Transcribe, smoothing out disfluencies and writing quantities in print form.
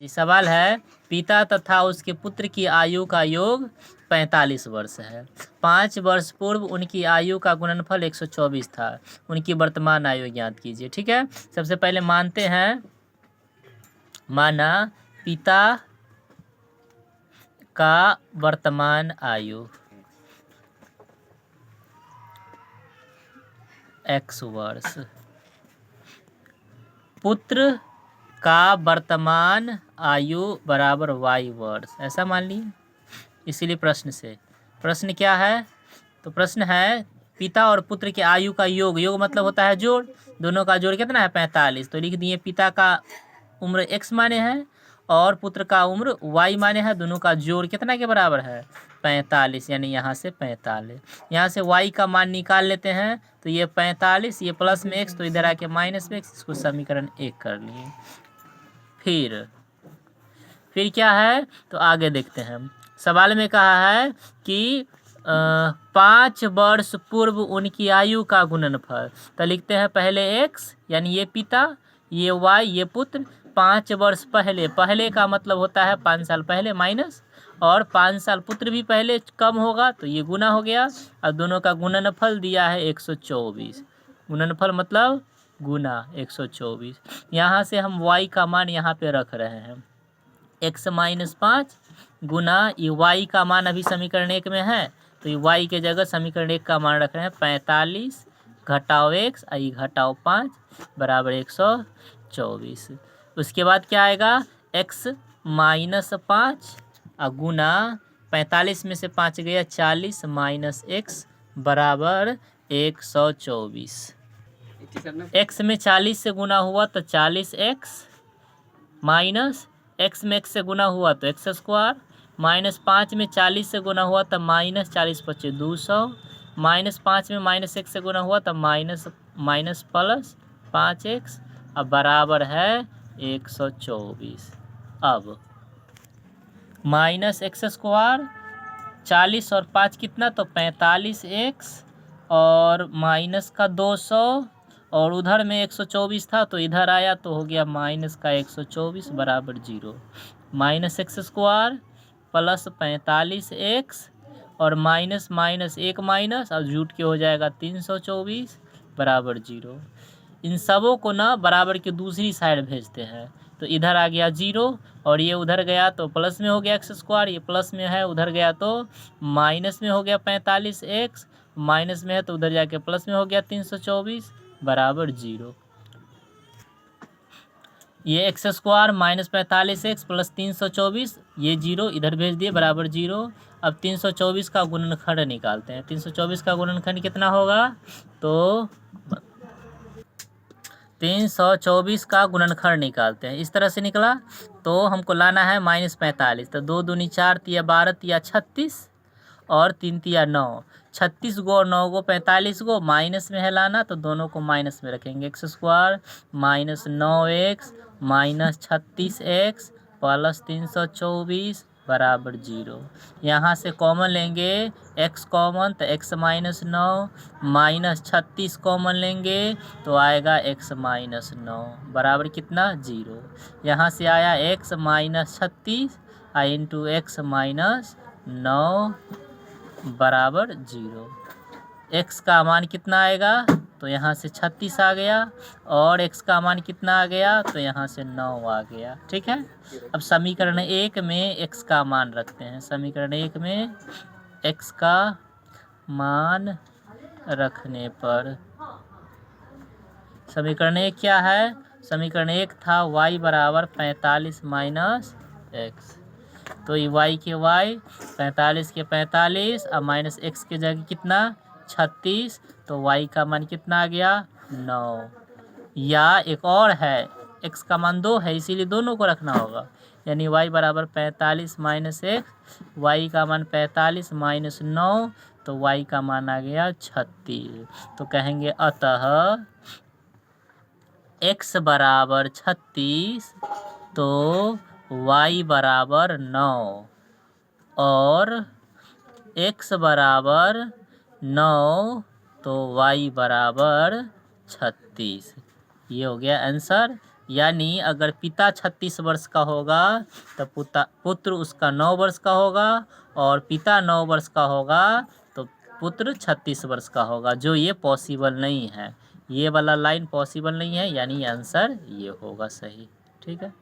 ये सवाल है, पिता तथा उसके पुत्र की आयु का योग 45 वर्ष है। 5 वर्ष पूर्व उनकी आयु का गुणनफल 124 था। उनकी वर्तमान आयु ज्ञात कीजिए। ठीक है, सबसे पहले मानते हैं, माना पिता का वर्तमान आयु x वर्ष, पुत्र का वर्तमान आयु बराबर y वर्ष, ऐसा मान लिए। इसीलिए प्रश्न क्या है, तो प्रश्न है पिता और पुत्र के आयु का योग, योग मतलब होता है जोड़, दोनों का जोड़ कितना है 45। तो लिख दिए पिता का उम्र x माने है और पुत्र का उम्र y माने है, दोनों का जोड़ कितना के बराबर है 45, यानी यहाँ से 45। यहाँ से y का मान निकाल लेते हैं, तो ये 45, ये प्लस में x, तो इधर आके माइनस में x, इसको समीकरण 1 कर लिए। फिर क्या है, तो आगे देखते हैं। सवाल में कहा है कि 5 वर्ष पूर्व उनकी आयु का गुणनफल, तो लिखते हैं पहले x, यानी ये पिता, ये y, ये पुत्र। 5 वर्ष पहले, पहले का मतलब होता है 5 साल पहले माइनस, और 5 साल पुत्र भी पहले कम होगा, तो ये गुना हो गया। अब दोनों का गुणनफल दिया है 124, गुणनफल मतलब गुना 124। यहाँ से हम y का मान यहाँ पे रख रहे हैं, x माइनस 5 गुना ये y का मान अभी समीकरण 1 में है, तो ये y के जगह समीकरण 1 का मान रख रहे हैं 45 घटाओ x आई घटाओ 5 बराबर 124। उसके बाद क्या आएगा, x माइनस 5 गुना 45 में से 5 गया 40 माइनस x बराबर 124। x में 40 से गुना हुआ तो 40x माइनस x में x से गुना हुआ तो x स्क्वायर, माइनस 5 में 40 से गुना हुआ तो माइनस 40 पच्चीस 200, माइनस 5 में माइनस 1 से गुना हुआ तो माइनस प्लस 5x, अब बराबर है 124। अब माइनस x स्क्वायर 40 और 5 कितना, तो 45x और माइनस का 200, और उधर में 124 था तो इधर आया तो हो गया माइनस का 124 बराबर 0। Minus x square plus 45x और माइनस माइनस 1 माइनस, अब जूट के हो जाएगा 324 बराबर 0। इन सबों को ना बराबर की दूसरी साइड भेजते हैं, तो इधर आ गया 0 और ये उधर गया तो प्लस में हो गया x स्क्वायर, ये प्लस में है उधर गया तो माइनस में हो गया 45x, माइनस में है तो उधर जाके प्लस में हो गया 324 बराबर 0। ये x square minus 45x plus 324, ये 0 इधर भेज दिए बराबर 0। अब 324 का गुणनखंड निकालते हैं। 324 का गुणनखंड कितना होगा, तो 324 का गुणनखंड निकालते हैं। इस तरह से निकला तो हमको लाना है माइनस 45, तो 2 दूनी 4 तिया 12 तिया 36 और 3 तिया 9, 36 गो और 9 गो 45 गो माइनस में है लाना, तो दोनों को माइनस में रखेंगे। X square minus 9x minus 36x plus 324 बराबर 0। यहाँ से कॉमन लेंगे x कॉमन, तो x माइनस 9 माइनस 36 कॉमन लेंगे तो आएगा x माइनस 9 बराबर कितना 0। यहाँ से आया x minus 36 into x minus 9 बराबर 0। x का मान कितना आएगा, तो यहाँ से 36 आ गया, और x का मान कितना आ गया, तो यहाँ से 9 आ गया। ठीक है, अब समीकरण 1 में x का मान रखते हैं। समीकरण 1 में x का मान रखने पर समीकरण 1 क्या है, समीकरण 1 था y बराबर 45 माइनस x, तो ये y के y 45 के 45 अब माइनस x के जगह कितना 36, तो y का मान कितना आ गया 9। या एक और है, x का मान 2 है इसीलिए दोनों को रखना होगा, यानी y बराबर 45 माइनस x, y का मान 45 माइनस 9, तो y का मान आ गया 36। तो कहेंगे अतः x बराबर 36 तो y बराबर 9 और x बराबर 9 तो y बराबर 36। ये हो गया आंसर। यानी अगर पिता 36 वर्ष का होगा तो पुत्र उसका 9 वर्ष का होगा, और पिता 9 वर्ष का होगा तो पुत्र 36 वर्ष का होगा, जो ये पॉसिबल नहीं है। ये वाला लाइन पॉसिबल नहीं है, यानी आंसर ये होगा सही। ठीक है।